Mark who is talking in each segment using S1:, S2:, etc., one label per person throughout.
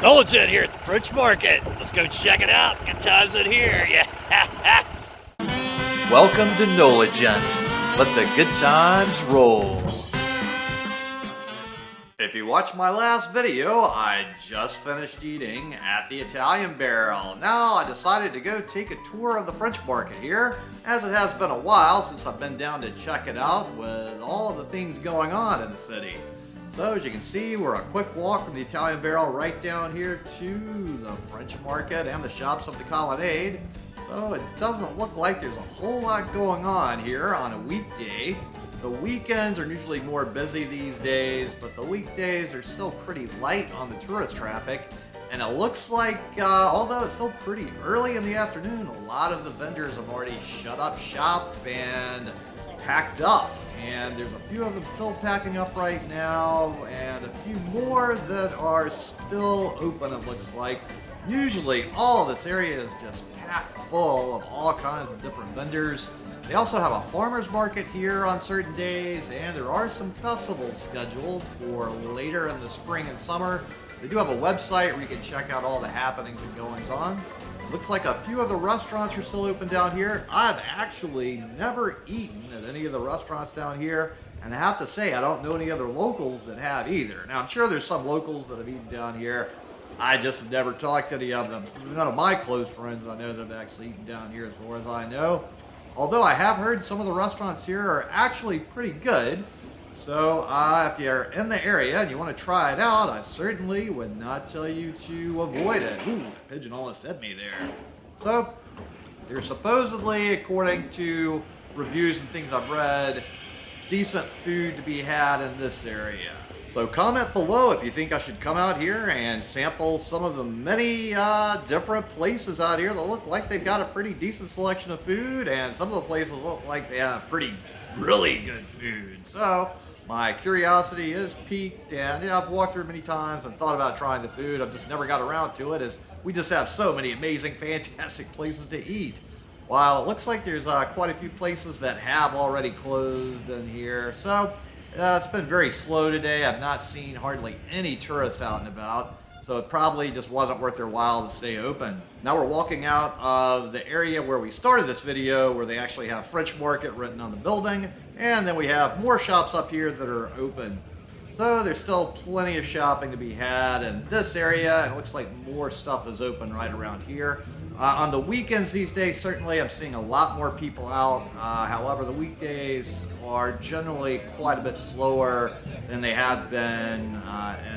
S1: Nolan here at the French Market. Let's go check it out. Good times in here. Yeah.
S2: Welcome to Noligent. Let the good times roll. If you watched my last video, I just finished eating at the Italian Barrel. Now I decided to go take a tour of the French Market here, as it has been a while since I've been down to check it out with all of the things going on in the city. So as you can see, we're a quick walk from the Italian Barrel right down here to the French Market and the shops of the Colonnade. So it doesn't look like there's a whole lot going on here on a weekday. The weekends are usually more busy these days, but the weekdays are still pretty light on the tourist traffic. And it looks like, although it's still pretty early in the afternoon, a lot of the vendors have already shut up shop and packed up. And there's a few of them still packing up right now, and a few more that are still open, it looks like. Usually all of this area is just packed full of all kinds of different vendors. They also have a farmer's market here on certain days, and there are some festivals scheduled for later in the spring and summer. They do have a website where you can check out all the happenings and goings on. Looks like a few of the restaurants are still open down here. I've actually never eaten at any of the restaurants down here, and I have to say I don't know any other locals that have either. Now I'm sure there's some locals that have eaten down here. I just have never talked to any of them. None of my close friends that I know that have actually eaten down here as far as I know. Although I have heard some of the restaurants here are actually pretty good. So if you're in the area and you want to try it out, I certainly would not tell you to avoid it. Ooh, that pigeon almost hit me there. So there's supposedly, according to reviews and things I've read, decent food to be had in this area. So comment below if you think I should come out here and sample some of the many different places out here that look like they've got a pretty decent selection of food, and some of the places look like they have really good food. So my curiosity is piqued, and I've walked through many times and thought about trying the food. I've just never got around to it, as we just have so many amazing, fantastic places to eat. While it looks like there's quite a few places that have already closed in here. So it's been very slow today. I've not seen hardly any tourists out and about, so it probably just wasn't worth their while to stay open. Now we're walking out of the area where we started this video, where they actually have French Market written on the building, and then we have more shops up here that are open. So there's still plenty of shopping to be had in this area, and it looks like more stuff is open right around here. On the weekends these days, certainly I'm seeing a lot more people out. However, the weekdays are generally quite a bit slower than they have been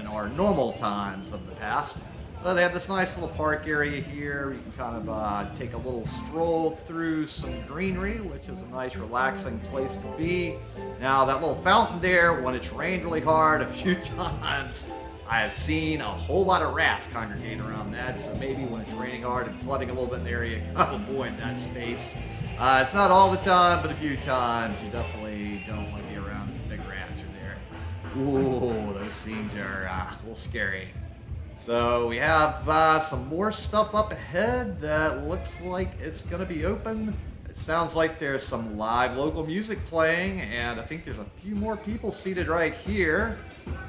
S2: in our normal times of the past. So they have this nice little park area here. You can kind of take a little stroll through some greenery, which is a nice relaxing place to be. Now that little fountain there, when it's rained really hard a few times, I have seen a whole lot of rats congregating around that, so maybe when it's raining hard and flooding a little bit in the area, avoid that space. It's not all the time, but a few times. You definitely don't want to be around if big rats are there. Ooh, those things are a little scary. So we have some more stuff up ahead that looks like it's going to be open. It sounds like there's some live local music playing, and I think there's a few more people seated right here.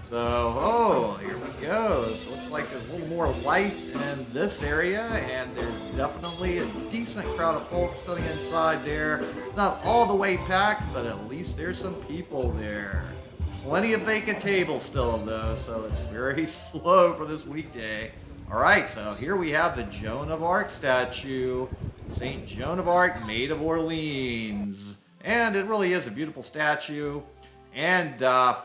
S2: So, here we go. So it looks like there's a little more life in this area, and there's definitely a decent crowd of folks sitting inside there. It's not all the way packed, but at least there's some people there. Plenty of vacant tables still, though, so it's very slow for this weekday. All right, so here we have the Joan of Arc statue, St. Joan of Arc, Maid of Orleans. And it really is a beautiful statue. And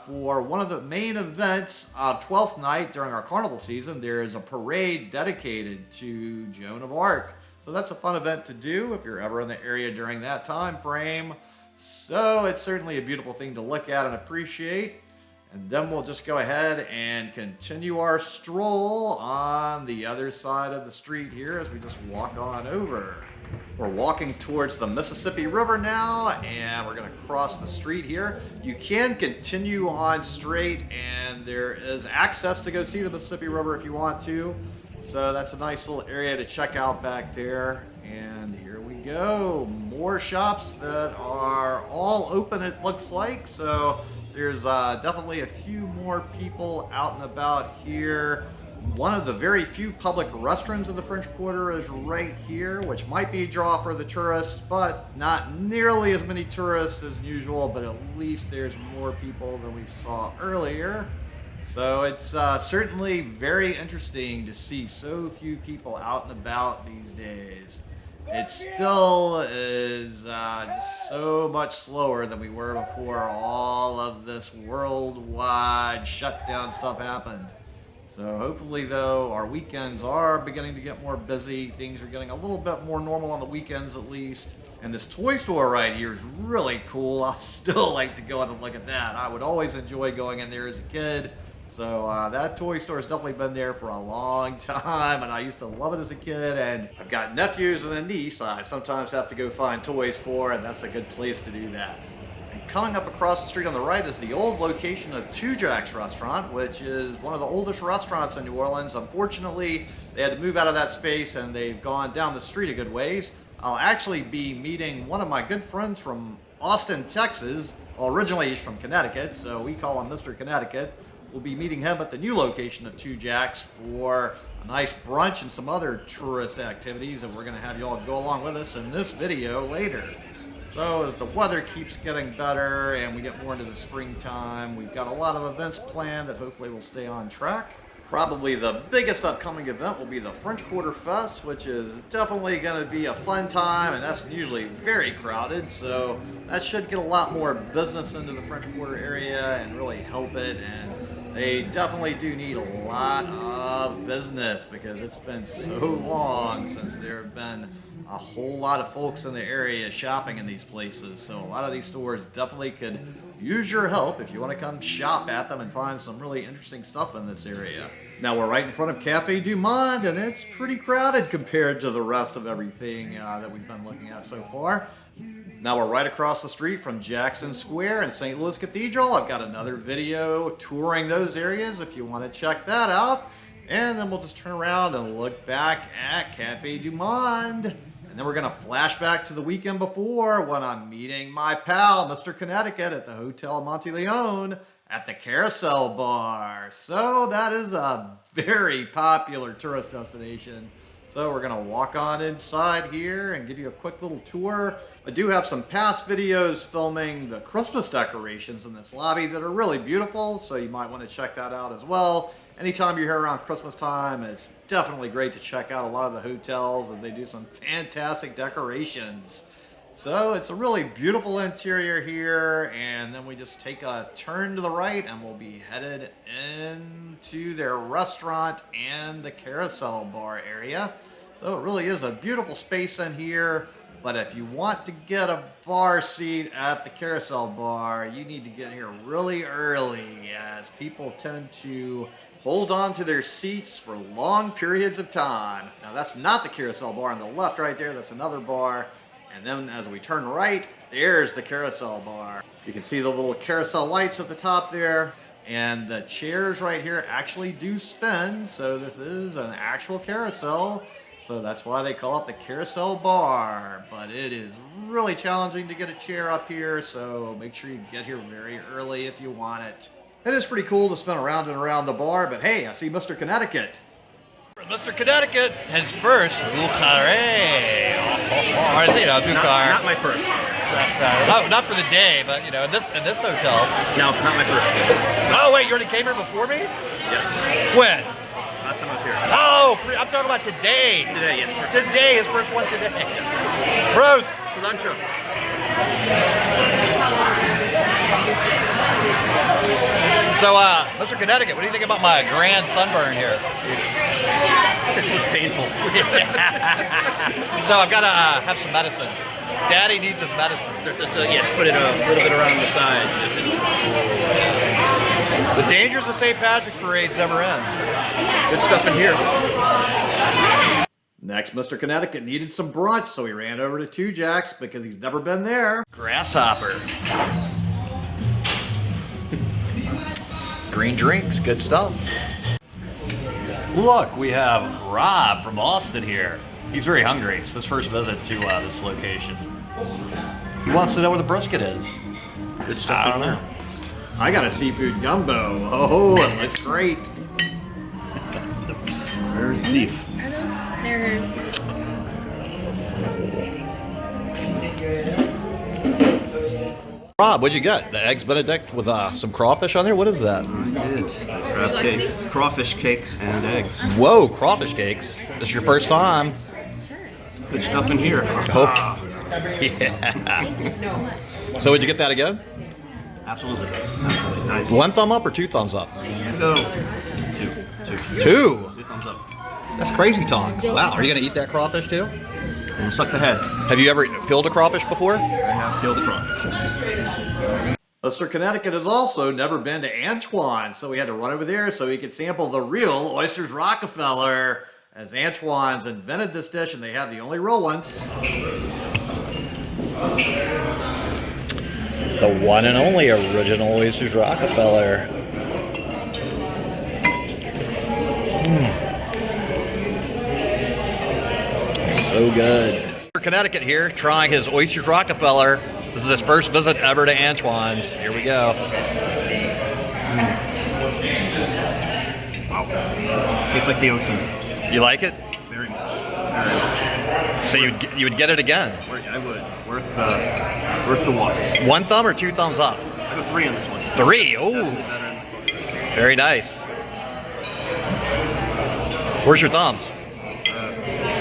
S2: for one of the main events of 12th night during our carnival season, there is a parade dedicated to Joan of Arc. So that's a fun event to do if you're ever in the area during that time frame. So it's certainly a beautiful thing to look at and appreciate. And then we'll just go ahead and continue our stroll on the other side of the street here as we just walk on over. We're walking towards the Mississippi River now, and we're going to cross the street here. You can continue on straight, and there is access to go see the Mississippi River if you want to. So that's a nice little area to check out back there. And here we go. More shops that are all open, it looks like. So there's definitely a few more people out and about here. One of the very few public restrooms in the French Quarter is right here, which might be a draw for the tourists, but not nearly as many tourists as usual, but at least there's more people than we saw earlier. So it's certainly very interesting to see so few people out and about these days. It still is just so much slower than we were before all of this worldwide shutdown stuff happened. So hopefully, though, our weekends are beginning to get more busy. Things are getting a little bit more normal on the weekends, at least. And this toy store right here is really cool. I'll still like to go in and look at that. I would always enjoy going in there as a kid. So that toy store has definitely been there for a long time, and I used to love it as a kid. And I've got nephews and a niece I sometimes have to go find toys for, and that's a good place to do that. Coming up across the street on the right is the old location of Tujague's restaurant, which is one of the oldest restaurants in New Orleans. Unfortunately, they had to move out of that space and they've gone down the street a good ways. I'll actually be meeting one of my good friends from Austin, Texas. Well, originally he's from Connecticut, so we call him Mr. Connecticut. We'll be meeting him at the new location of Tujague's for a nice brunch and some other tourist activities, and we're going to have you all go along with us in this video later. So as the weather keeps getting better and we get more into the springtime, we've got a lot of events planned that hopefully will stay on track. Probably the biggest upcoming event will be the French Quarter Fest, which is definitely going to be a fun time, and that's usually very crowded, so that should get a lot more business into the French Quarter area and really help it. And they definitely do need a lot of business because it's been so long since there have been a whole lot of folks in the area shopping in these places. So a lot of these stores definitely could use your help if you want to come shop at them and find some really interesting stuff in this area. Now we're right in front of Cafe du Monde, and it's pretty crowded compared to the rest of everything that we've been looking at so far. Now we're right across the street from Jackson Square and St. Louis Cathedral. I've got another video touring those areas if you want to check that out. And then we'll just turn around and look back at Cafe du Monde. And then we're going to flash back to the weekend before when I'm meeting my pal, Mr. Connecticut, at the Hotel Monteleone at the Carousel bar. So that is a very popular tourist destination. So we're going to walk on inside here and give you a quick little tour. I do have some past videos filming the Christmas decorations in this lobby that are really beautiful, so you might want to check that out as well. Anytime you're here around Christmas time, it's definitely great to check out a lot of the hotels, and they do some fantastic decorations. So it's a really beautiful interior here, and then we just take a turn to the right and we'll be headed into their restaurant and the Carousel bar area. So it really is a beautiful space in here, but if you want to get a bar seat at the Carousel bar, you need to get here really early, as people tend to hold on to their seats for long periods of time. Now that's not the Carousel bar on the left right there, that's another bar. And then as we turn right, there's the Carousel bar. You can see the little carousel lights at the top there. And the chairs right here actually do spin, so this is an actual carousel. So that's why they call it the Carousel bar. But it is really challenging to get a chair up here, so make sure you get here very early if you want it. It is pretty cool to spin around and around the bar, but hey, I see Mr. Connecticut.
S1: Mr. Connecticut, his first Bukhare. Bukhare.
S3: Not my first.
S1: No, not for the day, but in this hotel.
S3: No, not my first.
S1: Oh wait, you already came here before me?
S3: Yes.
S1: When?
S3: Last time I was here.
S1: Oh, I'm talking about today.
S3: Today, yes.
S1: Today, his first one today. Yes. Prost.
S3: Cilantro.
S1: So, Mr. Connecticut, what do you think about my grand sunburn here?
S3: It's painful.
S1: So I've got to have some medicine. Daddy needs his medicine.
S3: Yes, put it a little bit around the sides.
S1: The dangers of St. Patrick parades never end.
S3: Good stuff in here.
S2: Next, Mr. Connecticut needed some brunch, so he ran over to Tujague's because he's never been there. Grasshopper.
S1: Green drinks, good stuff. Look, we have Rob from Austin here. He's very hungry. It's his first visit to this location. He wants to know where the brisket is.
S3: Good stuff.
S1: I don't know.
S2: I got a seafood gumbo. Oh, it looks great.
S1: The
S3: leaf.
S4: Are those? They're.
S1: Rob, what'd you get? The eggs Benedict with some crawfish on there? What is that?
S3: I did. Crab cakes, crawfish cakes, and eggs.
S1: Whoa, crawfish cakes. This is your first time.
S3: Good stuff in here.
S1: Oh. Yeah. So would you get that again?
S3: Absolutely. Absolutely. Nice.
S1: 1 thumb up or 2 thumbs up?
S3: Go. Two.
S1: 2.
S3: 2 thumbs up.
S1: That's crazy talk. Wow, are you gonna eat that crawfish too?
S3: And suck the head.
S1: Have you ever peeled a crawfish before?
S3: I have killed the crawfish.
S2: Mr. Connecticut has also never been to Antoine, so we had to run over there so he could sample the real Oysters Rockefeller, as Antoine's invented this dish and they have the only real ones.
S1: The one and only original Oysters Rockefeller. So good. Connecticut here, trying his Oysters Rockefeller. This is his first visit ever to Antoine's. Here we go.
S3: Wow. Tastes like the ocean.
S1: You like it?
S3: Very much. Very much.
S1: So you would get it again?
S3: I would. Worth the walk.
S1: 1 thumb or 2 thumbs up?
S3: I go 3 on this one.
S1: 3. Oh,
S3: Definitely better in the book.
S1: very nice. Where's your thumbs?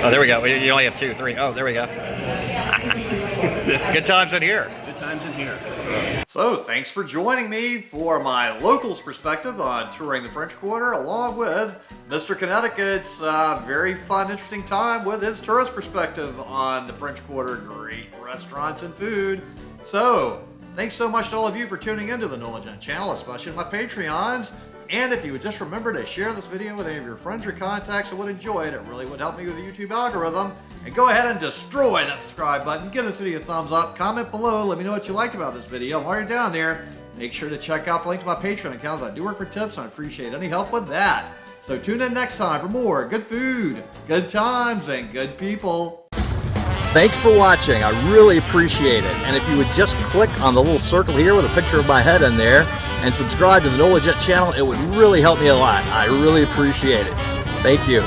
S1: Oh, there we go. You only have 2, 3. Oh, there we go. Good times in here.
S3: Good times in here.
S2: So, thanks for joining me for my locals perspective on touring the French Quarter, along with Mr. Connecticut's very fun, interesting time with his tourist perspective on the French Quarter. Great restaurants and food. So, thanks so much to all of you for tuning into the Knowledge channel, especially my Patreons. And if you would just remember to share this video with any of your friends or contacts that would enjoy it, it really would help me with the YouTube algorithm. And go ahead and destroy that subscribe button. Give this video a thumbs up. Comment below. Let me know what you liked about this video. While you're down there, make sure to check out the link to my Patreon account. I do work for tips, and I appreciate any help with that. So tune in next time for more good food, good times, and good people.
S5: Thanks for watching. I really appreciate it. And if you would just click on the little circle here with a picture of my head in there and subscribe to the Knowledge channel, it would really help me a lot. I really appreciate it. Thank you.